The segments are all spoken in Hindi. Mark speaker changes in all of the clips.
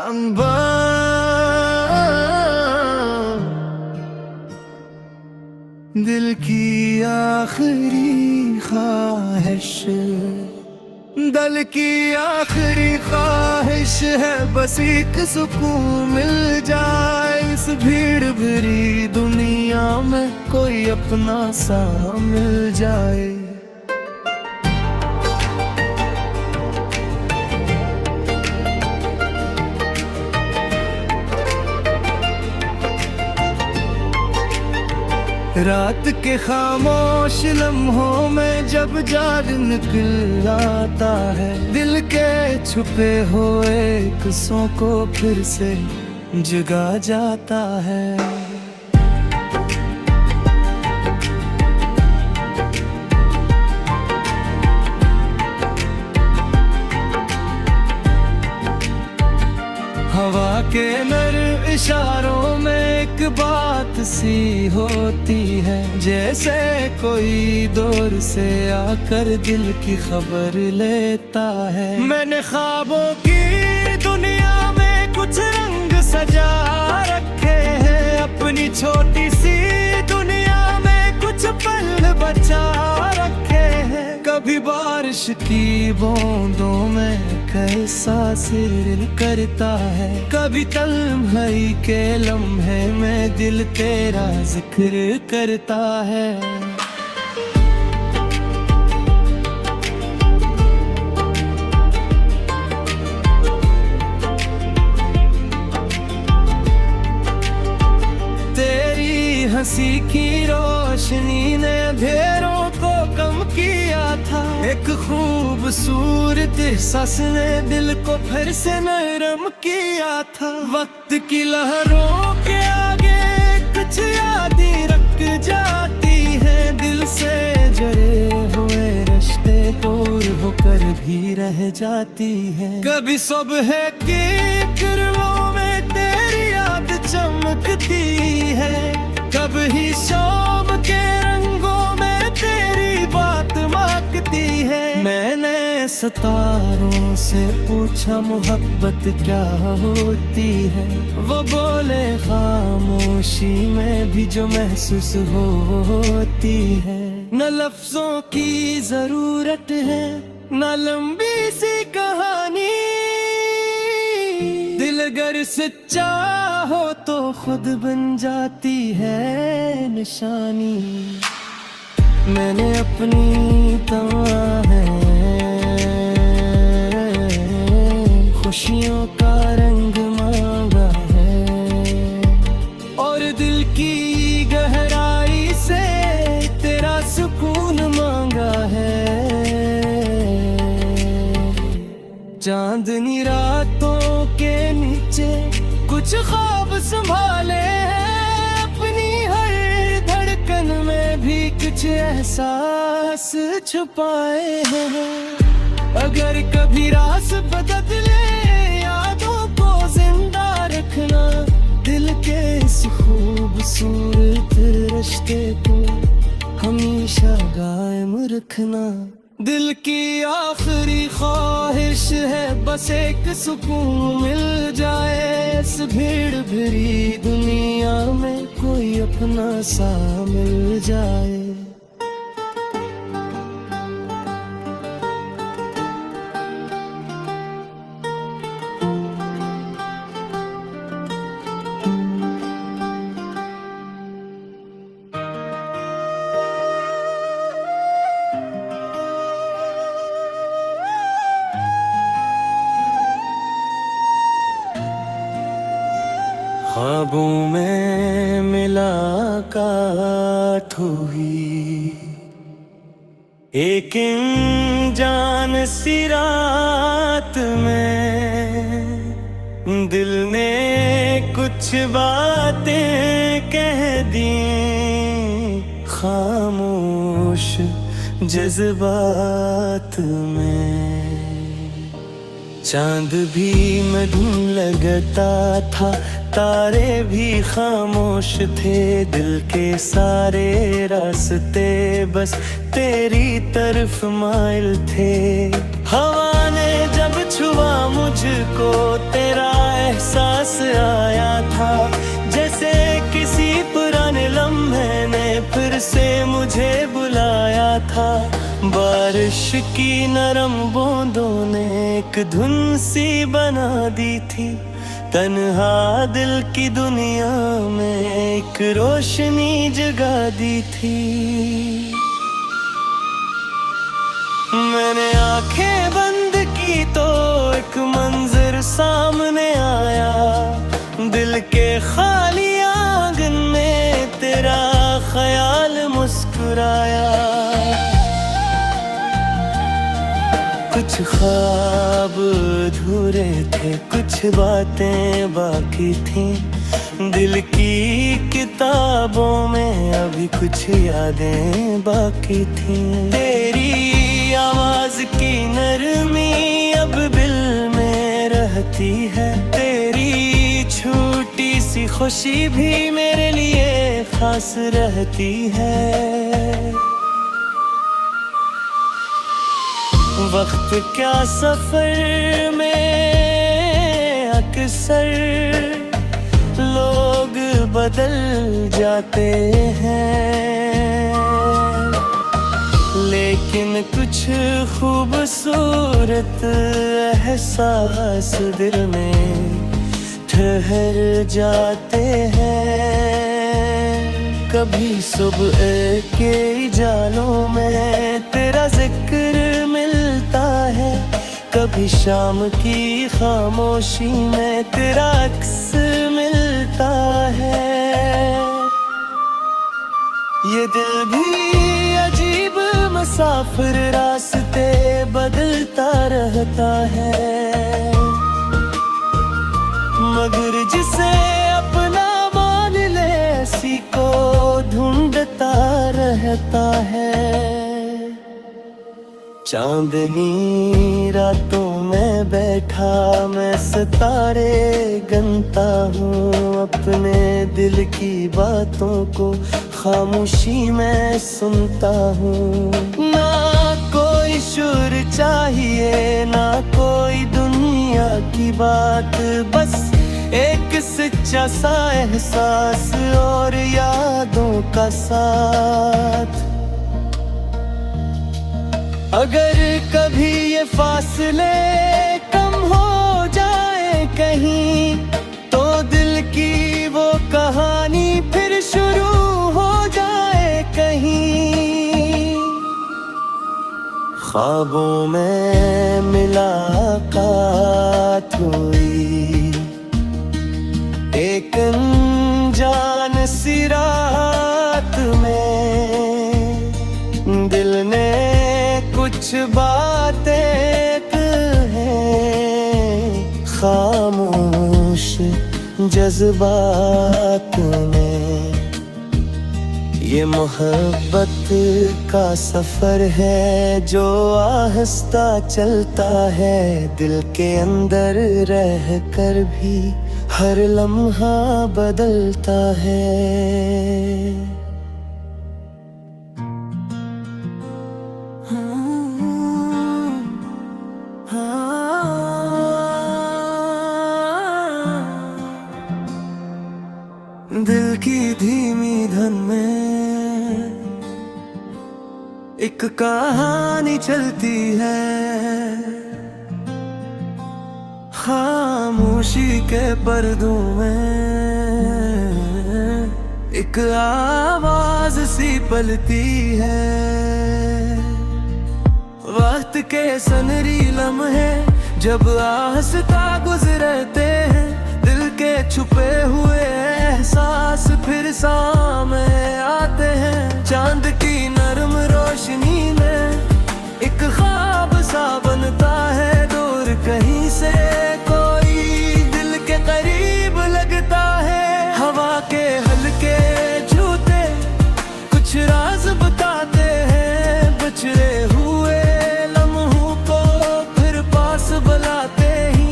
Speaker 1: अम्बा दिल की आखिरी ख्वाहिश, दिल की आखिरी ख्वाहिश है बस एक सुकून मिल जाए। इस भीड़ भरी दुनिया में कोई अपना सा मिल जाए। रात के खामोश लम्हों में जब जाग निकल आता है, दिल के छुपे हुए किस्सों को फिर से जगा जाता है। हवा के नर इशारों में एक बात सी होती है, जैसे कोई दूर से आकर दिल की खबर लेता है। मैंने ख्वाबों की दुनिया में कुछ रंग सजा रखे हैं, अपनी छोटी सी दुनिया में कुछ पल बचा रखे हैं। कभी बारिश की बूंदों में कैसा सिर करता है, कभी तन्हाई के लम्हे में दिल तेरा जिक्र करता है। तेरी हंसी की रोशनी ने अंधेरों को कम किया था, एक खूबसूरत सांस ने दिल को फिर से नरम किया था। वक्त की लहरों के आगे कुछ यादें रख जाती हैं, दिल से जुड़े हुए रिश्ते दूर होकर भी रह जाती हैं। कभी सुबह की किरणों में तेरी याद चमकती है, कभी शाम के रंगों में तेरी बात महकती है। मैंने सितारों से पूछा मोहब्बत क्या होती है, वो बोले खामोशी में भी जो महसूस होती है। न लफ्जों की जरूरत है न लंबी सी कहानी, दिल अगर सच्चा हो तो खुद बन जाती है निशानी। मैंने अपनी तमन्ना है खुशियों का रंग मांगा है, और दिल की गहराई से तेरा सुकून मांगा है। चांदनी रातों के नीचे कुछ ख्वाब संभाले हैं, अपनी हर धड़कन में भी कुछ एहसास छुपाए हैं। अगर कभी रास बदले यादों को जिंदा रखना, दिल के इस खूबसूरत रिश्ते को हमेशा कायम रखना। दिल की आखिरी ख्वाहिश है बस एक सुकून मिल जाए। इस भीड़ भरी दुनिया में कोई अपना सा मिल जाए। ख्वाबों में मुलाकात हुई एक जान सी रात में, दिल ने कुछ बातें कह दी खामोश जज्बात में। चांद भी मधुम लगता था, तारे भी खामोश थे, दिल के सारे रास्ते बस तेरी तरफ माइल थे। हवा ने जब छुआ मुझको तेरा पास आया था, जैसे किसी पुराने लम्हे ने फिर से मुझे बुलाया था। बारिश की नरम बूंदों ने एक धुन सी बना दी थी, तन्हा दिल की दुनिया में एक रोशनी जगा दी थी। मैंने आंखें बंद की तो एक मंजर सामने आया, दिल के खाली आंगन में तेरा ख्याल मुस्कुराया। कुछ ख्वाब अधूरे थे, कुछ बातें बाकी थीं, दिल की किताबों में अभी कुछ यादें बाकी थीं। तेरी आवाज की नरमी अब दिल में रहती है, तेरी छोटी सी खुशी भी मेरे लिए खास रहती है। वक्त क्या सफर में अक्सर लोग बदल जाते हैं, लेकिन कुछ खूबसूरत एहसास दिल में ठहर जाते हैं। कभी सुबह के जालों में तेरा जिक्र मिलता है, कभी शाम की खामोशी में तेरा अक्स मिलता है। ये दिल भी अजीब मुसाफिर रास्ते बदलता रहता है, मगर जिसे अपना मान ले इसी को ढूंढता रहता है। चांदनी रातों में बैठा मैं सितारे गिनता हूँ, अपने दिल की बातों को खामोशी में सुनता हूँ। ना कोई शुर चाहिए ना कोई दुनिया की बात, बस एक सच्चा सा एहसास और यादों का साथ। अगर कभी ये फासले कम हो जाए कहीं, तो दिल की वो कहानी फिर शुरू हो जाए कहीं। ख्वाबों में मुलाकात हुई एक अनजान सी रात में, दिल ने कुछ बातें हैं खामोश जज्बात में। ये मोहब्बत का सफर है जो आहिस्ता चलता है, दिल के अंदर रह कर भी हर लम्हा बदलता है। दिल की धीमी धन में एक कहानी चलती है, खामोशी के पर्दों में एक आवाज सी पलती है। वक्त के सनरी लम्हे जब आहिस्ता गुजरते हैं, दिल के छुपे हुए एहसास फिर सामने आते हैं। चांद की नरम रोशनी में एक ख्वाब सा बनता है दूर कहीं से, कोई दिल के करीब लगता है। हवा के हल्के झूठे कुछ राज बताते हैं, बिछड़े हुए लम्हों को फिर पास बुलाते ही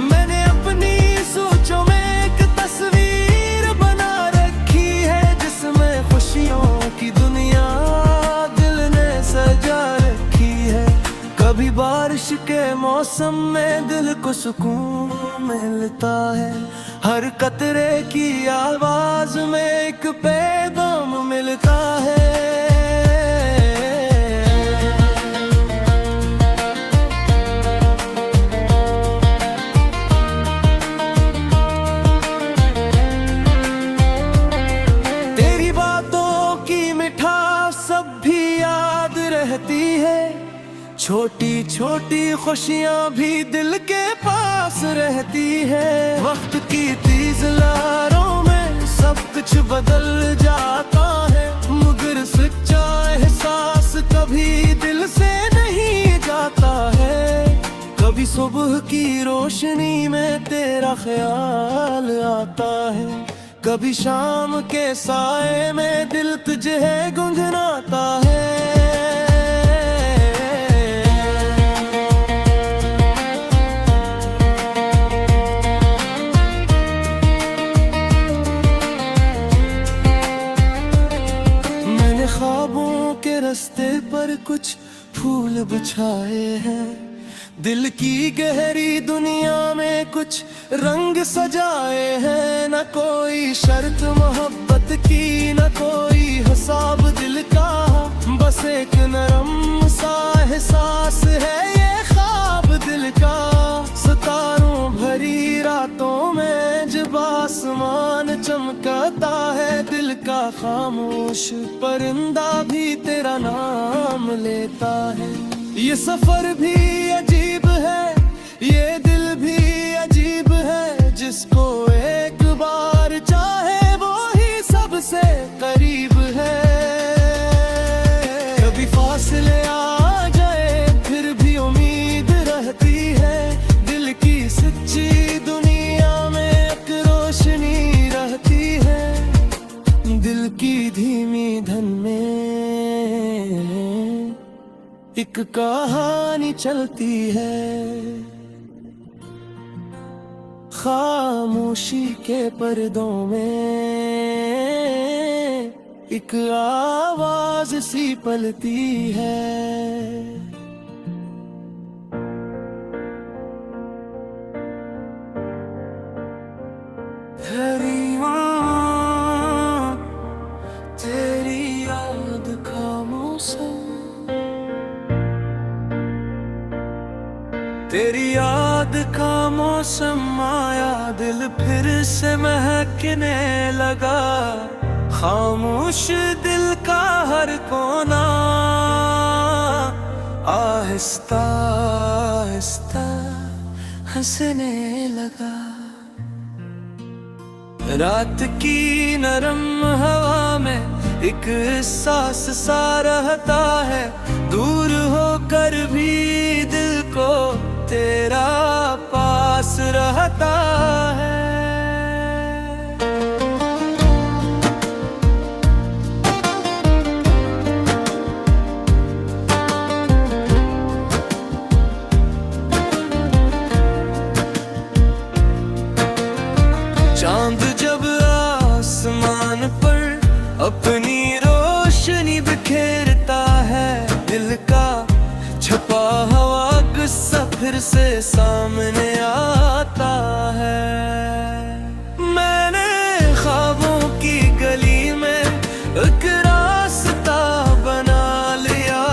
Speaker 1: मैंने अपनी सोचों में एक तस्वीर बना रखी है। मौसम में दिल को सुकून मिलता है, हर कतरे की आवाज में एक पैगाम मिलता है। तेरी बातों की मिठास सब भी याद रहती है, छोटी छोटी खुशियां भी दिल के पास रहती है। वक्त की तेज लहरों में सब कुछ बदल जाता है, मगर सच्चा एहसास कभी दिल से नहीं जाता है। कभी सुबह की रोशनी में तेरा ख्याल आता है, कभी शाम के साए में दिल तुझे गुनगुनाता है। ख्वाबों के रास्ते पर कुछ फूल बिछाए हैं, दिल की गहरी दुनिया में कुछ रंग सजाए हैं। न कोई शर्त मोहब्बत की, न कोई हिसाब दिल का, बस एक नरम सा एहसास है ये ख्वाब दिल का। सितारों भरी रातों में जब आसमान चमकता है, दिल का खामोश परिंदा भी तेरा नाम लेता है। ये सफर भी अजीब है, ये दिल भी अजीब है, जिसको एक बार चाहे वो ही सबसे करीब है। कभी फासले आ जाए फिर भी उम्मीद रहती है, दिल की सच्ची दुनिया में एक रोशनी रहती है। दिल की धीमी धन में एक कहानी चलती है, खामोशी के पर्दों में एक आवाज सी पलती है। तेरी याद का मौसम, तेरी याद का मौसम आया, दिल फिर से महकने लगा। खामोश दिल का हर कोना आहिस्ता आहिस्ता हंसने लगा। रात की नरम हवा में एक एहसास सा रहता है, दूर होकर भी दिल को तेरा पास रहता है। चांद जब आसमान पर अपनी रोशनी बिखेरता है, दिल का छपा हुआ गुस्सा फिर से सामने आता है। मैंने ख्वाबों की गली में एक रास्ता बना लिया,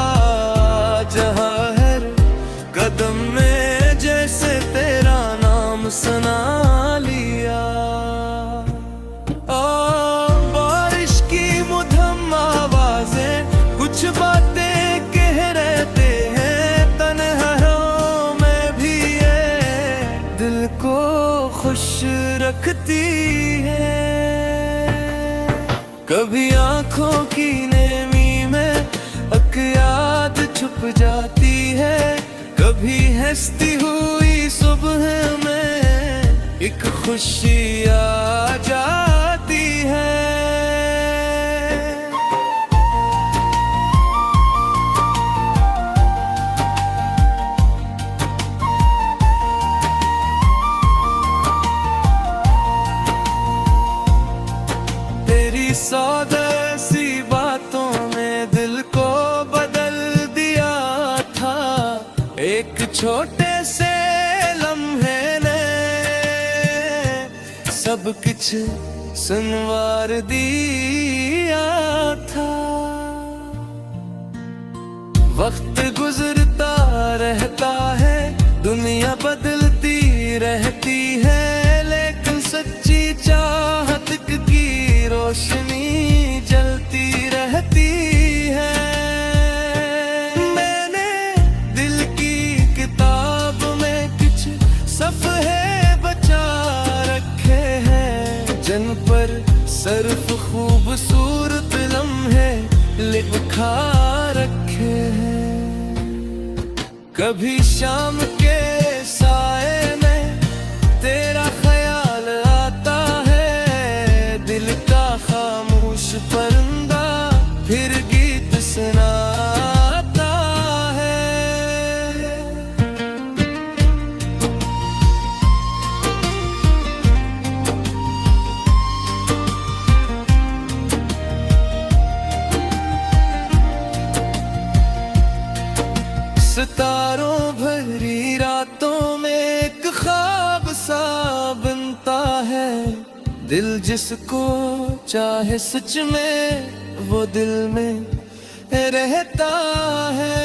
Speaker 1: जहाँ हर कदम में जैसे तेरा नाम सुना लिया। बारिश की मधुर आवाजें कुछ बातें कह रहते हैं, तन्हाइयों में भी ये दिल को खुश रखती है। कभी आंखों की नेमी में एक याद छुप जाती है, कभी हंसती हुई सुबह में एक खुशी आ जाती है। तेरी सौदा सी बातों ने दिल को बदल दिया था, एक छोटे से सब कुछ सुनवार दिया था। वक्त गुजरता रहता है, दुनिया बदलती रहती है, लेकिन सच्ची चाहत की रोशनी जलती रहती है। मैंने दिल की किताब में कुछ सफ़हे बचा रखे हैं, जिन पर सिर्फ खूबसूरत लम्हे लिखा रखे हैं। कभी शाम के साए में तेरा ख्याल आता है, दिल का खामोश परिंदा फिर गीत सुनाता है। सितारों भरी रातों में एक ख्वाब सा बनता है, दिल जिसको चाहे सच में वो दिल में रहता है।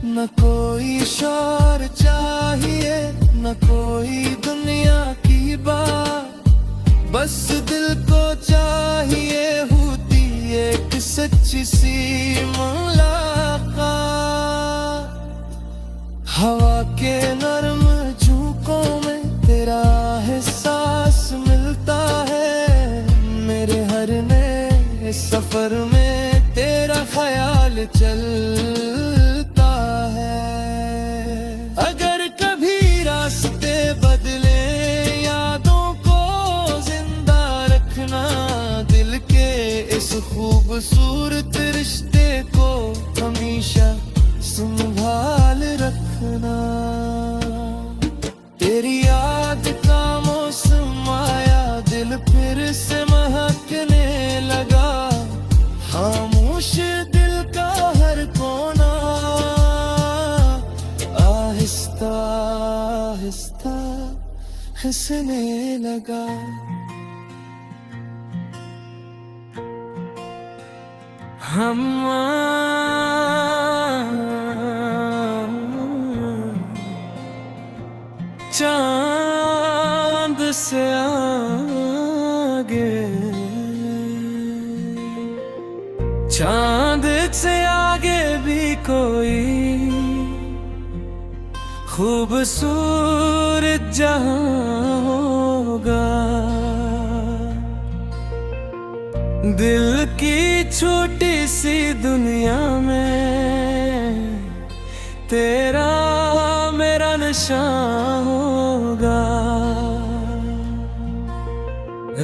Speaker 1: न कोई शोर चाहिए, न कोई दुनिया की बात, बस दिल को चाहिए होती एक सच्ची सी मुलाकात। हवा के नरम झोंकों में तेरा एहसास मिलता है, मेरे हर नए सफर में तेरा ख्याल चलता है। अगर कभी रास्ते बदले, यादों को जिंदा रखना, दिल के इस खूबसूरत रिश्ते को हमेशा संभाल रखना। तेरी याद का मौसम आया, दिल फिर से महकने लगा, खामोश दिल का हर कोना आहिस्ता आहिस्ता हंसने लगा। हम चांद से आगे, चांद से आगे भी कोई खूबसूरत जहां होगा। दिल की छोटी सी दुनिया में तेरा मेरा निशान होगा।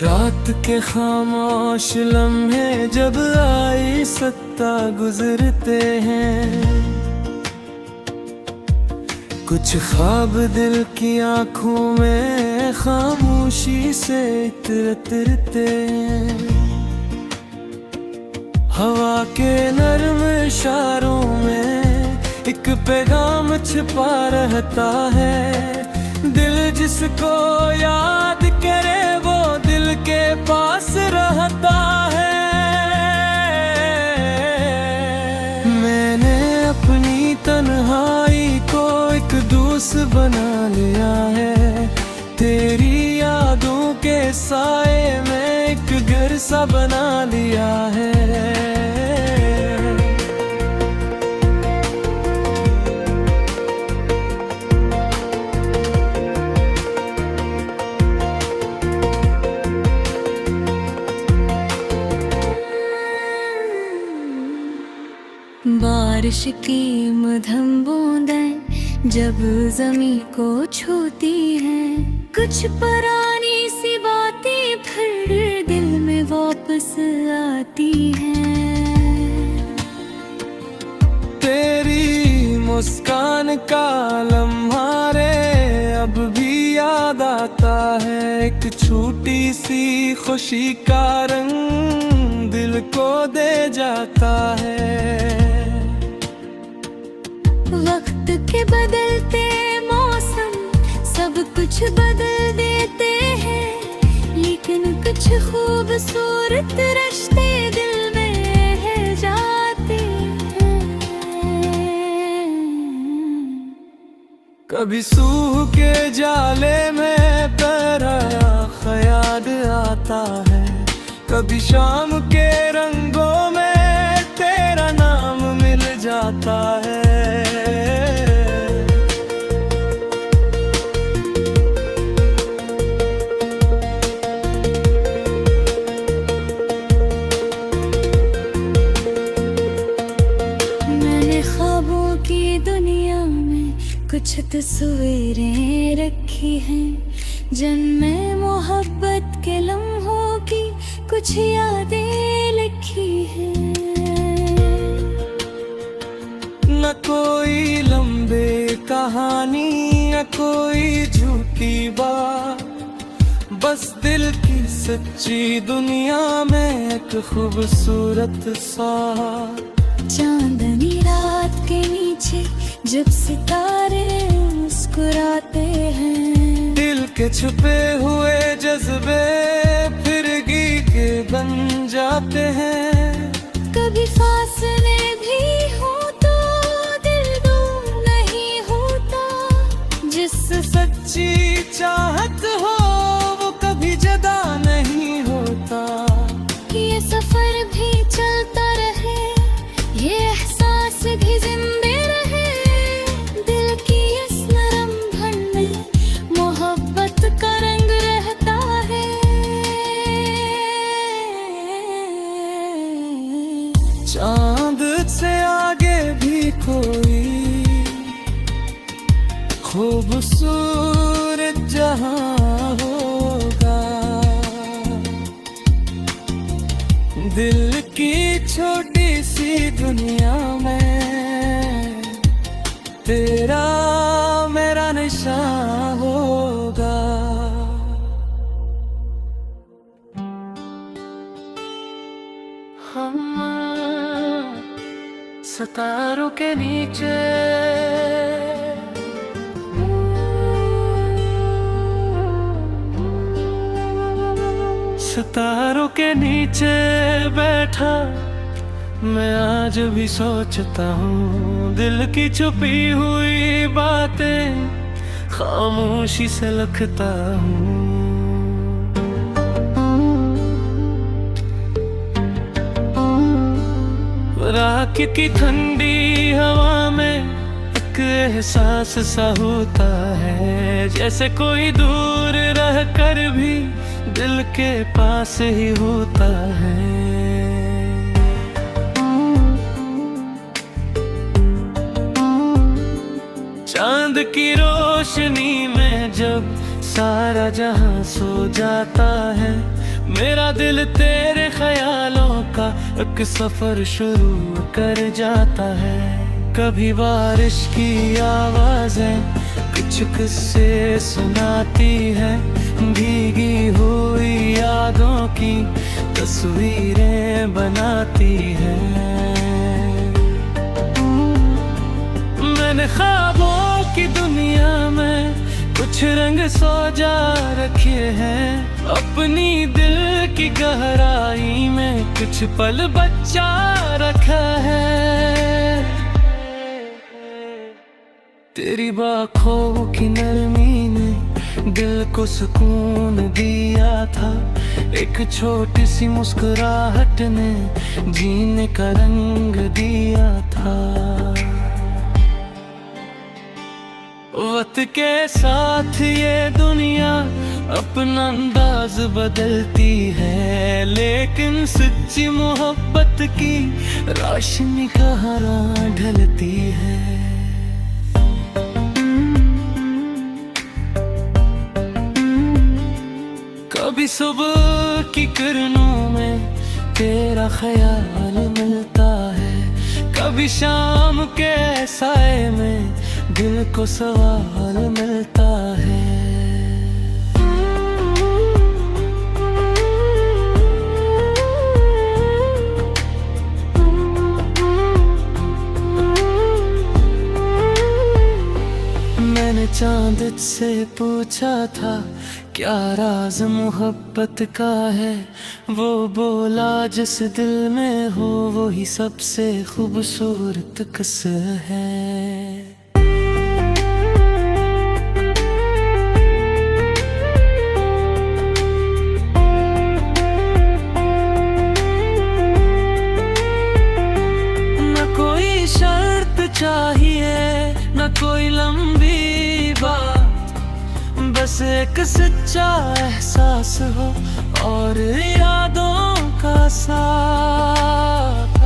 Speaker 1: रात के खामोश लम्हे जब आई सत्ता गुजरते हैं, कुछ ख्वाब दिल की आंखों में खामोशी से इतरते हैं। हवा के नरम इशारों में एक पैगाम छिपा रहता है, दिल जिसको याद करे वो दिल के पास रहता है। मैंने अपनी तन्हाई को एक दोस्त बना लिया है, तेरी यादों के साए में एक घर सा बना लिया है।
Speaker 2: बारिश की मध्यम बूंदें जब ज़मीं को छूती हैं, कुछ पुरानी सी बातें फिर दिल में वापस आती हैं।
Speaker 1: तेरी मुस्कान का लम्हा रे अब भी याद आता है, एक छोटी सी खुशी का रंग दिल को दे जाता है।
Speaker 2: वक्त के बदलते मौसम सब कुछ बदल देते खूबसूरत रिश्ते दिल में है जाते हैं।
Speaker 1: कभी सूह के जाले में तेरा ख्याल आता है, कभी शाम के रंगों में तेरा नाम मिल जाता है।
Speaker 2: मैंने ख्वाबों की दुनिया में कुछ तस्वीरें रखी हैं, जिनमें मोहब्बत के लम्हों की कुछ यादें लिखी हैं।
Speaker 1: न कोई लंबे कहानी न कोई झूठी बात, बस दिल की सच्ची दुनिया में एक खूबसूरत सा।
Speaker 2: चांदनी रात के नीचे जब सितारे मुस्कुराते हैं,
Speaker 1: दिल के छुपे हुए जज्बे फिर गीत के बन जाते हैं।
Speaker 2: कभी फासले भी हो तो दिल दूर नहीं होता,
Speaker 1: जिससे सच्ची चाहत हो वो कभी जुदा नहीं होता।
Speaker 2: ये सफर भी चलता रहे, ये एहसास भी जिंदे रहे, दिल की इस नरम धन में मोहब्बत का रंग रहता है।
Speaker 1: चांद से आगे भी कोई खूबसूरत जहां होगा, दिल की छोटी सी दुनिया में तेरा मेरा निशान होगा। हम सितारों के नीचे सितारों के नीचे बैठा मैं आज भी सोचता हूँ, दिल की छुपी हुई बातें खामोशी से लिखता हूँ। रात की ठंडी हवा में एक एहसास सा होता है, जैसे कोई दूर रह कर भी दिल के पास ही होता है। चांद की रोशनी में जब सारा जहां सो जाता है, मेरा दिल तेरे ख्यालों का एक सफर शुरू कर जाता है। कभी बारिश की आवाजें कुछ किस्से सुनाती है, भीगी हुई यादों की तस्वीरें बनाती है। मैंने ख्वाबों की दुनिया में कुछ रंग सोजा रखे हैं, अपनी दिल की गहराई में कुछ पल बचा रखा है। तेरी बाखों की नरमी ने दिल को सुकून दिया था, एक छोटी सी मुस्कुराहट ने जीने का रंग दिया था। वक्त के साथ ये दुनिया अपना अंदाज बदलती है, लेकिन सच्ची मोहब्बत की रोशनी कहाँ ढलती है। कभी सुबह की किरणों में तेरा ख्याल मिलता है, कभी शाम के साए में दिल को सवाल मिलता है। मैंने चांद से पूछा था क्या राज मोहब्बत का है, वो बोला जिस दिल में हो वो ही सबसे खूबसूरत किस है। चाहिए न कोई लंबी बात, बस एक सच्चा एहसास हो और यादों का साथ।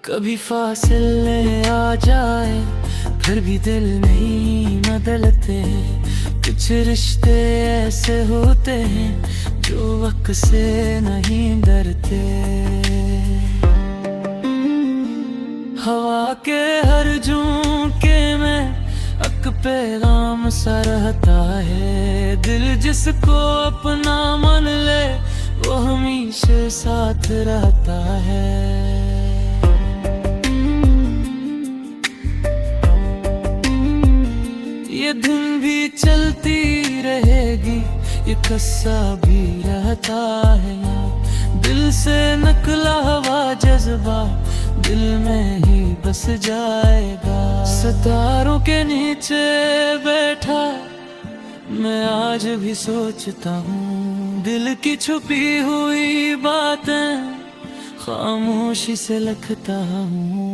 Speaker 1: कभी फासले आ जाए फिर भी दिल नहीं बदलते, कुछ रिश्ते ऐसे होते हैं जो वक्त से नहीं डरते। हवा के हर झोंके में एक पैगाम सा रहता है, दिल जिसको अपना मान ले वो हमेशा साथ रहता है। ये दिन भी चलती रहेगी, ये किस्सा भी रहता है, दिल से नकला हुआ जज्बा दिल में ही बस जाएगा। सितारों के नीचे बैठा मैं आज भी सोचता हूँ, दिल की छुपी हुई बातें खामोशी से लिखता हूँ।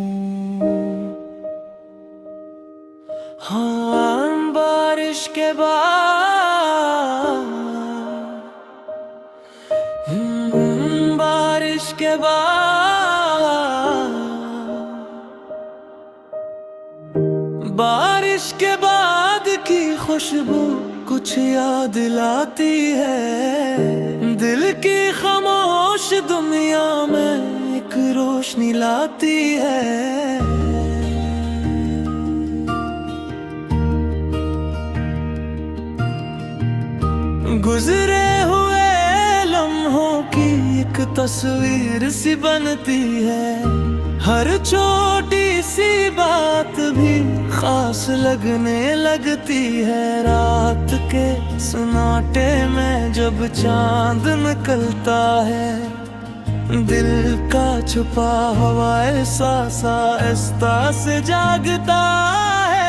Speaker 1: हाँ, बारिश के बाद, बारिश के बाद, बारिश के बाद की खुशबू कुछ याद लाती है, दिल की खामोश दुनिया में एक रोशनी लाती है। गुजरे हुए लम्हों की एक तस्वीर सी बनती है, हर छोटी सी बात भी खास लगने लगती है। रात के सन्नाटे में जब चांद निकलता है, दिल का छुपा हुआ एहसास आहिस्ता से जागता है।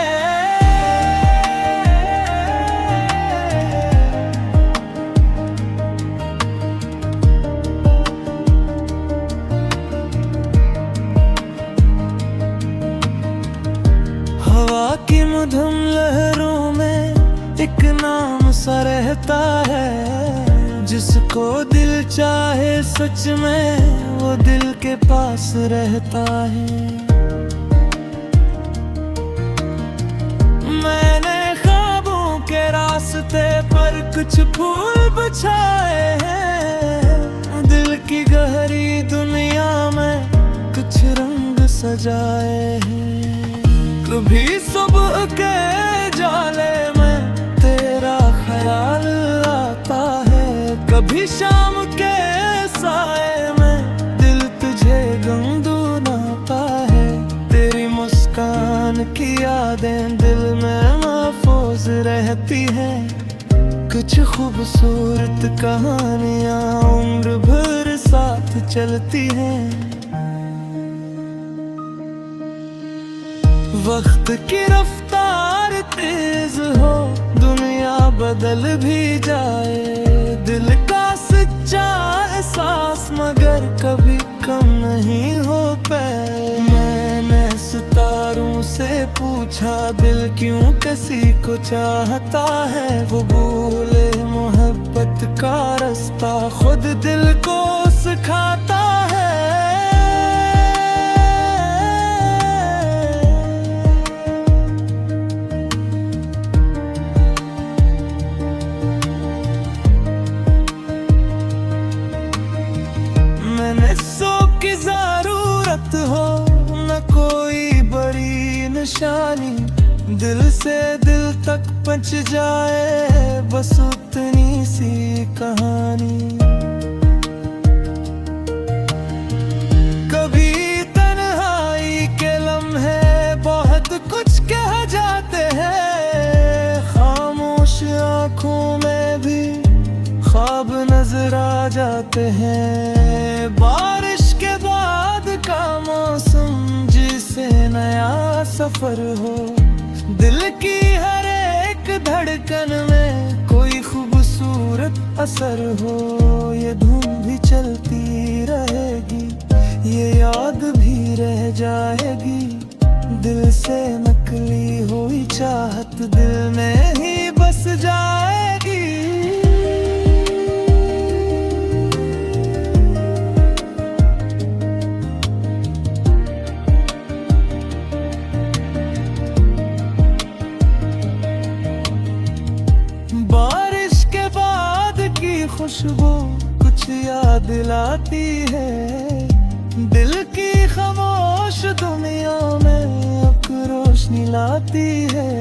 Speaker 1: हवा की मधुर लहरों में एक नाम सा रहता है, जिसको दिल चाहे सच में वो दिल के पास रहता है। मैंने ख्वाबों के रास्ते पर कुछ फूल बिछाए हैं, दिल की गहरी दुनिया में कुछ रंग सजाए हैं। कभी सुबह के जाले में तेरा ख्याल आता है, कभी शाम के साए में दिल तुझे गुनगुनाता है। तेरी मुस्कान की यादें दिल में महफूज रहती है, कुछ खूबसूरत कहानियां उम्र भर साथ चलती हैं। वक्त की रफ्तार तेज हो दुनिया बदल भी जाए, दिल का सच्चा एहसास मगर कभी कम नहीं हो पाए। मैंने सितारों से पूछा दिल क्यों किसी को चाहता है, वो बोले मोहब्बत का रास्ता खुद दिल को सिखाता है। की जरूरत हो न कोई बड़ी निशानी, दिल से दिल तक पहुंच जाए बस उतनी सी कहानी। कभी तन्हाई के लम्हे बहुत कुछ कह जाते आँखों में भी ख्वाब नजर आ जाते हैं। बारिश के बाद का मौसम जिसे नया सफर हो, दिल की हर एक धड़कन में कोई खूबसूरत असर हो। ये धुन भी चलती रहेगी, ये याद भी रह जाएगी। दिल से नकली हुई चाहत दिल में ही बस जाएगी। बारिश के बाद की खुशबू कुछ याद लाती है। दिल की खामोश दुनिया में अब रोशनी लाती है।